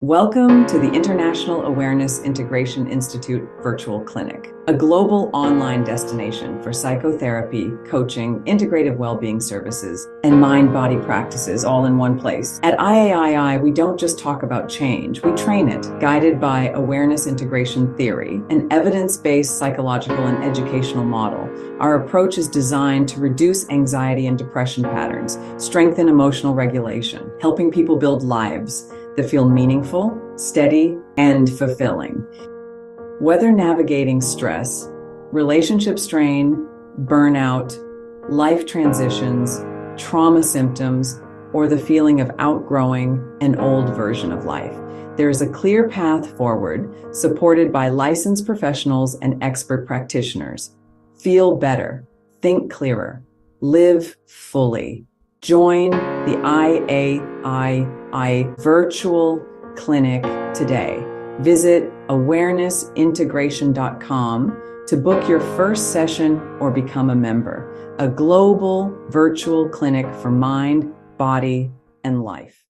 Welcome to the International Awareness Integration Institute Virtual Clinic, a global online destination for psychotherapy, coaching, integrative well-being services, and mind-body practices all in one place. At IAII, we don't just talk about change, we train it, guided by awareness integration theory, an evidence-based psychological and educational model. Our approach is designed to reduce anxiety and depression patterns, strengthen emotional regulation, helping people build lives that feel meaningful, steady, and fulfilling. Whether navigating stress, relationship strain, burnout, life transitions, trauma symptoms, or the feeling of outgrowing an old version of life, there is a clear path forward, supported by licensed professionals and expert practitioners. Feel better, think clearer, live fully. Join the IAII Virtual Clinic today. Visit awarenessintegration.com to book your first session or become a member. A global virtual clinic for mind, body, and life.